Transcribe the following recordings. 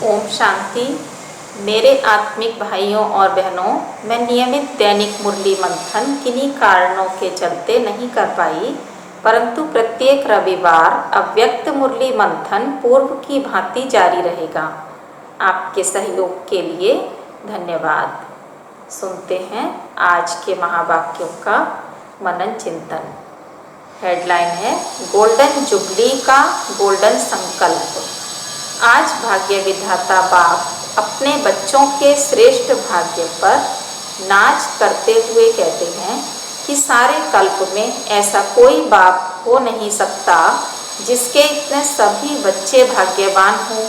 ओम शांति। मेरे आत्मिक भाइयों और बहनों, मैं नियमित दैनिक मुरली मंथन किन्हीं कारणों के चलते नहीं कर पाई, परंतु प्रत्येक रविवार अव्यक्त मुरली मंथन पूर्व की भांति जारी रहेगा। आपके सहयोग के लिए धन्यवाद। सुनते हैं आज के महावाक्यों का मनन चिंतन। हेडलाइन है गोल्डन जुबली का गोल्डन संकल्प। आज भाग्य विधाता बाप अपने बच्चों के श्रेष्ठ भाग्य पर नाच करते हुए कहते हैं कि सारे कल्प में ऐसा कोई बाप हो नहीं सकता जिसके इतने सभी बच्चे भाग्यवान हों।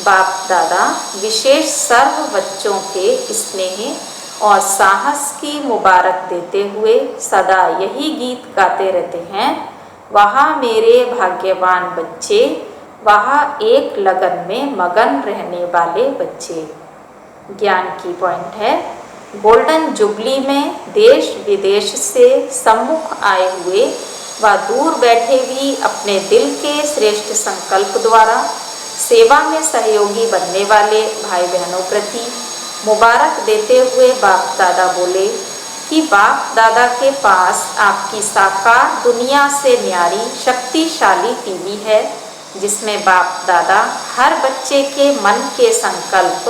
बाप दादा विशेष सर्व बच्चों के स्नेह और साहस की मुबारक देते हुए सदा यही गीत गाते रहते हैं, वहाँ मेरे भाग्यवान बच्चे, वहाँ एक लगन में मगन रहने वाले बच्चे। ज्ञान की पॉइंट है, गोल्डन जुबली में देश विदेश से सम्मुख आए हुए व दूर बैठे भी अपने दिल के श्रेष्ठ संकल्प द्वारा सेवा में सहयोगी बनने वाले भाई बहनों प्रति मुबारक देते हुए बाप दादा बोले कि बाप दादा के पास आपकी साकार दुनिया से न्यारी शक्तिशाली टीवी है, जिसमें बाप दादा हर बच्चे के मन के संकल्प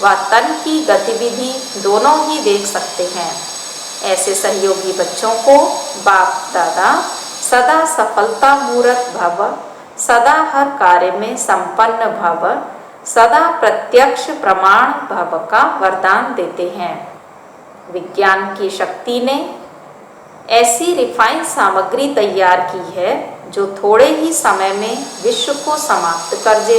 व तन की गतिविधि दोनों ही देख सकते हैं। ऐसे सहयोगी बच्चों को बाप दादा सदा सफलता मूर्त भव, सदा हर कार्य में संपन्न भव, सदा प्रत्यक्ष प्रमाण भव का वरदान देते हैं। विज्ञान की शक्ति ने ऐसी रिफाइन सामग्री तैयार की है जो थोड़े ही समय में विश्व को समाप्त कर दे।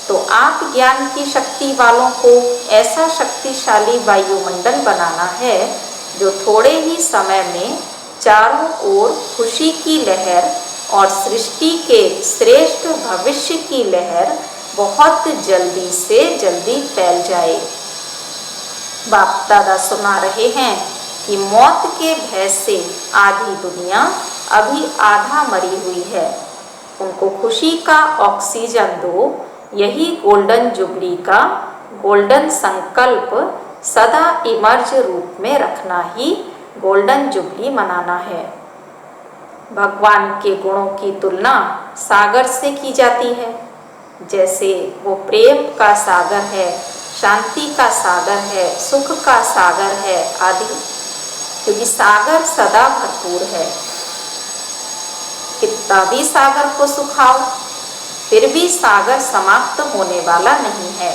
तो आप ज्ञान की शक्ति वालों को ऐसा शक्तिशाली वायुमंडल बनाना है जो थोड़े ही समय में चारों ओर खुशी की लहर और सृष्टि के श्रेष्ठ भविष्य की लहर बहुत जल्दी से जल्दी फैल जाए। बाप दादा सुना रहे हैं कि मौत के भय से आधी दुनिया अभी आधा मरी हुई है। उनको खुशी का ऑक्सीजन दो। यही गोल्डन जुबली का गोल्डन संकल्प सदा इमर्ज रूप में रखना ही गोल्डन जुबली मनाना है। भगवान के गुणों की तुलना सागर से की जाती है, जैसे वो प्रेम का सागर है, शांति का सागर है, सुख का सागर है आदि, क्योंकि सागर सदा भरपूर है। कितना भी सागर को सुखाओ, फिर भी सागर समाप्त होने वाला नहीं है।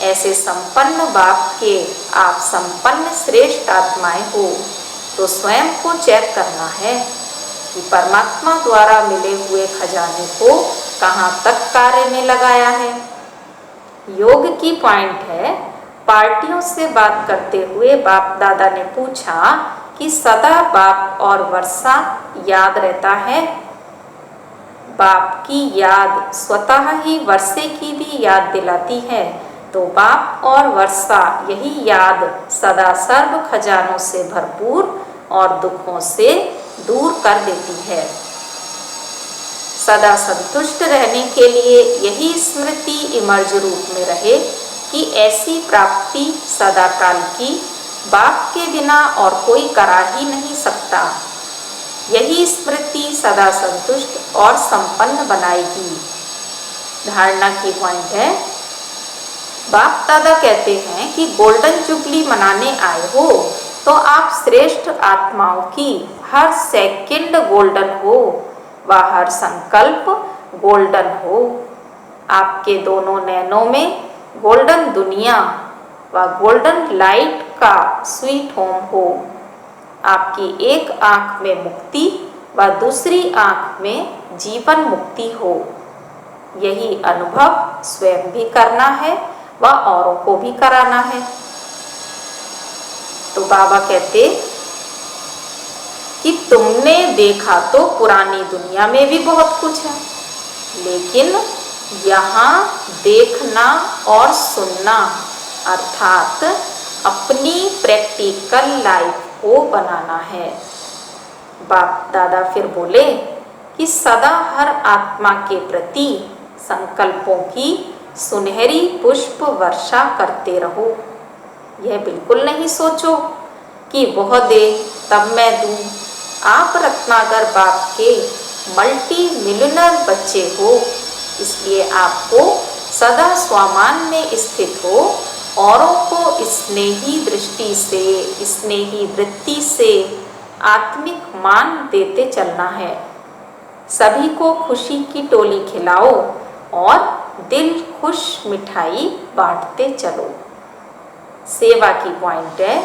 ऐसे संपन्न बाप के आप संपन्न श्रेष्ठ आत्माएं हो, तो स्वयं को चेक करना है कि परमात्मा द्वारा मिले हुए खजाने को कहाँ तक कार्य में लगाया है। योग की पॉइंट है, पार्टियों से बात करते हुए बाप दादा ने पूछा कि सदा बाप और वर्षा याद रहता है। बाप की याद स्वतः ही वर्षे की भी याद दिलाती है, तो बाप और वर्षा यही याद सदा सर्व खजानों से भरपूर और दुखों से दूर कर देती है। सदा संतुष्ट रहने के लिए यही स्मृति इमर्ज रूप में रहे कि ऐसी प्राप्ति सदा काल की बाप के बिना और कोई करा ही नहीं सकता। यही स्मृति सदा संतुष्ट और संपन्न बनाएगी। धारणा की पॉइंट है, बाप दादा कहते हैं कि गोल्डन जुबली मनाने आए हो तो आप श्रेष्ठ आत्माओं की हर सेकंड गोल्डन हो व हर संकल्प गोल्डन हो। आपके दोनों नैनों में गोल्डन दुनिया व गोल्डन लाइट का स्वीट होम हो। आपकी एक आँख में मुक्ति व दूसरी आँख में जीवन मुक्ति हो। यही अनुभव स्वयं भी करना है व औरों को भी कराना है। तो बाबा कहते कि तुमने देखा तो पुरानी दुनिया में भी बहुत कुछ है, लेकिन यहाँ देखना और सुनना अर्थात अपनी प्रैक्टिकल लाइफ को बनाना है। बाप दादा फिर बोले कि सदा हर आत्मा के प्रति संकल्पों की सुनहरी पुष्प वर्षा करते रहो। यह बिल्कुल नहीं सोचो कि वह दे तब मैं दूं। आप रत्नाकर बाप के मल्टी मिलियनर बच्चे हो, इसलिए आपको सदा स्वामान में स्थित हो, औरों को स्नेही दृष्टि से, स्नेही वृत्ति से आत्मिक मान देते चलना है। सभी को खुशी की टोली खिलाओ और दिल खुश मिठाई बांटते चलो। सेवा की पॉइंट है,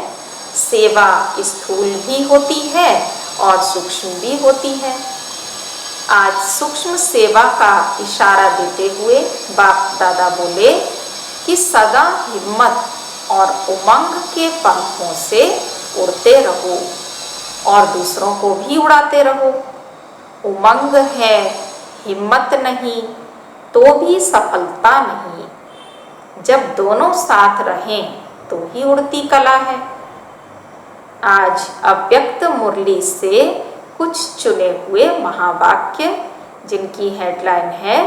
सेवा स्थूल भी होती है और सूक्ष्म भी होती है। आज सूक्ष्म सेवा का इशारा देते हुए बाप दादा बोले कि सदा हिम्मत और उमंग के पंखों से उड़ते रहो और दूसरों को भी उड़ाते रहो। उमंग है, हिम्मत नहीं तो भी सफलता नहीं। जब दोनों साथ रहें तो ही उड़ती कला है। आज अव्यक्त मुरली से कुछ चुने हुए महावाक्य, जिनकी हेडलाइन है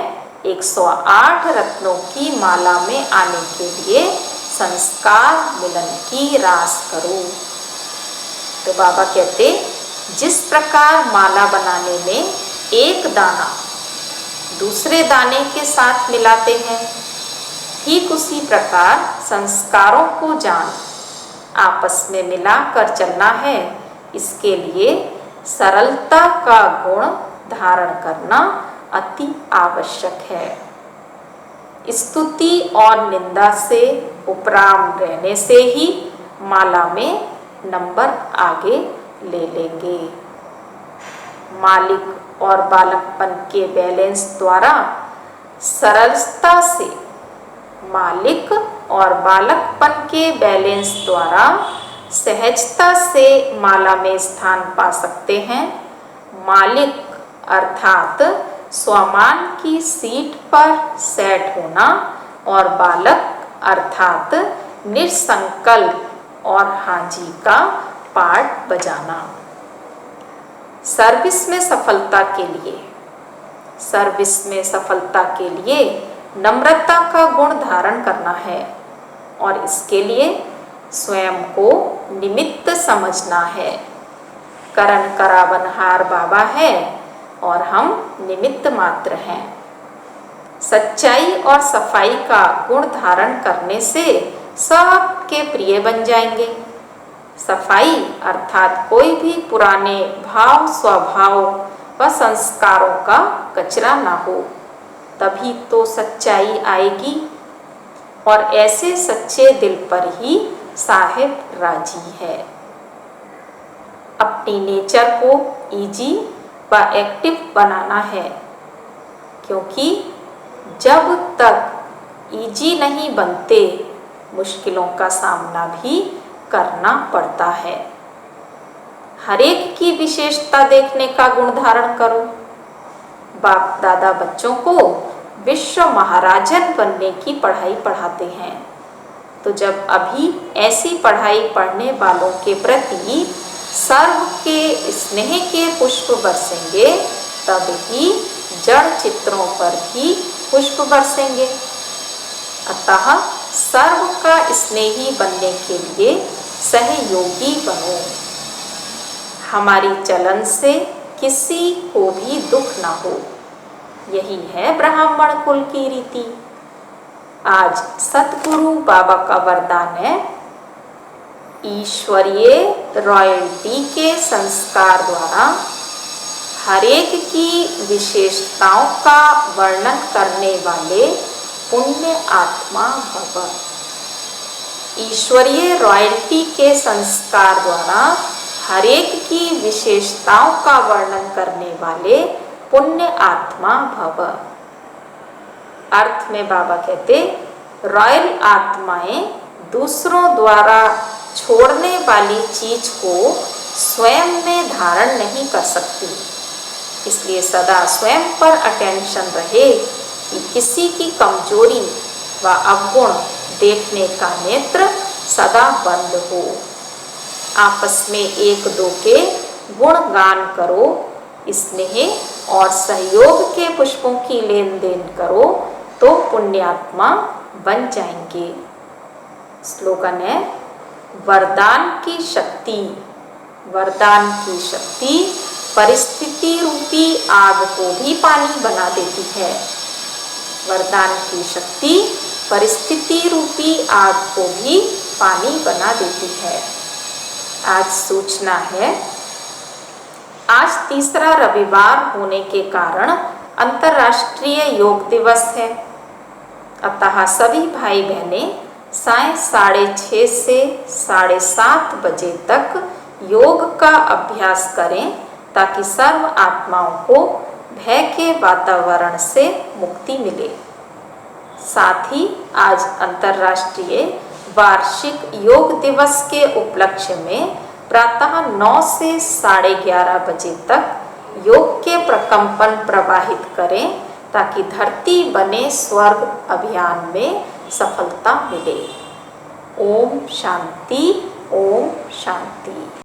108 रत्नों की माला में आने के लिए संस्कार मिलन की रास करो। तो बाबा कहते, जिस प्रकार माला बनाने में एक दाना दूसरे दाने के साथ मिलाते हैं, ठीक उसी प्रकार संस्कारों को जान आपस में मिलाकर चलना है। इसके लिए सरलता का गुण धारण करना अति आवश्यक है। स्तुति और निंदा से उपराम रहने से ही माला में नंबर आगे ले लेंगे। मालिक और बालकपन के बैलेंस द्वारा सरलता से, मालिक और बालकपन के बैलेंस द्वारा सहजता से माला में स्थान पा सकते हैं। मालिक अर्थात स्वमान की सीट पर सेट होना और बालक अर्थात निसंकल्प और हाजी का पार्ट बजाना। सर्विस में सफलता के लिए नम्रता का गुण धारण करना है और इसके लिए स्वयं को निमित्त समझना है। करण करावनहार बाबा है और हम निमित्त मात्र हैं। सच्चाई और सफाई का गुण धारण करने से सबके प्रिय बन जाएंगे। सफाई अर्थात कोई भी पुराने भाव, स्वभाव व संस्कारों का कचरा ना हो, तभी तो सच्चाई आएगी और ऐसे सच्चे दिल पर ही साहिब राजी है। अपनी नेचर को इजी व एक्टिव बनाना है, क्योंकि जब तक इजी नहीं बनते मुश्किलों का सामना भी करना पड़ता है। हरेक की विशेषता देखने का गुण धारण करो। बाप दादा बच्चों को विश्व महाराजन बनने की पढ़ाई पढ़ाते हैं, तो जब अभी ऐसी पढ़ाई पढ़ने वालों के प्रति सर्व के स्नेह के पुष्प बरसेंगे, तब ही जड़ चित्रों पर भी पुष्प बरसेंगे। अतः सर्व का स्नेही बनने के लिए सहयोगी बनो। हमारी चलन से किसी को भी दुख ना हो, यही है ब्राह्मण कुल की रीति। आज सतगुरु बाबा का वरदान है, ईश्वरीय रॉयल्टी के संस्कार द्वारा हरेक की विशेषताओं का वर्णन करने वाले पुण्य आत्मा भव। ईश्वरीय रॉयल्टी के संस्कार द्वारा हरेक की विशेषताओं का वर्णन करने वाले पुण्य आत्मा भव। अर्थ में बाबा कहते, रॉयल आत्माएं दूसरों द्वारा छोड़ने वाली चीज को स्वयं में धारण नहीं कर सकती, इसलिए सदा स्वयं पर अटेंशन रहे कि किसी की कमजोरी व अवगुण देखने का नेत्र सदा बंद हो। आपस में एक दो के गुणगान करो, स्नेह और सहयोग के पुष्पों की लेन देन करो, तो पुण्यात्मा बन जाएंगे। स्लोगन है, वरदान की शक्ति। वरदान की शक्ति परिस्थिति रूपी आग को भी पानी बना देती है। वरदान की शक्ति परिस्थिति रूपी आग को भी पानी बना देती है। आज सूचना है, आज तीसरा रविवार होने के कारण अंतर्राष्ट्रीय योग दिवस है। अतः सभी भाई बहनें सायं 6:30 से 7:30 बजे तक योग का अभ्यास करें ताकि सर्व आत्माओं को भय के वातावरण से मुक्ति मिले। साथ ही आज अंतर्राष्ट्रीय वार्षिक योग दिवस के उपलक्ष्य में प्रातः 9 से 11:30 बजे तक योग के प्रकंपन प्रवाहित करें ताकि धरती बने स्वर्ग अभियान में सफलता मिले। ओम शांति, ओम शांति।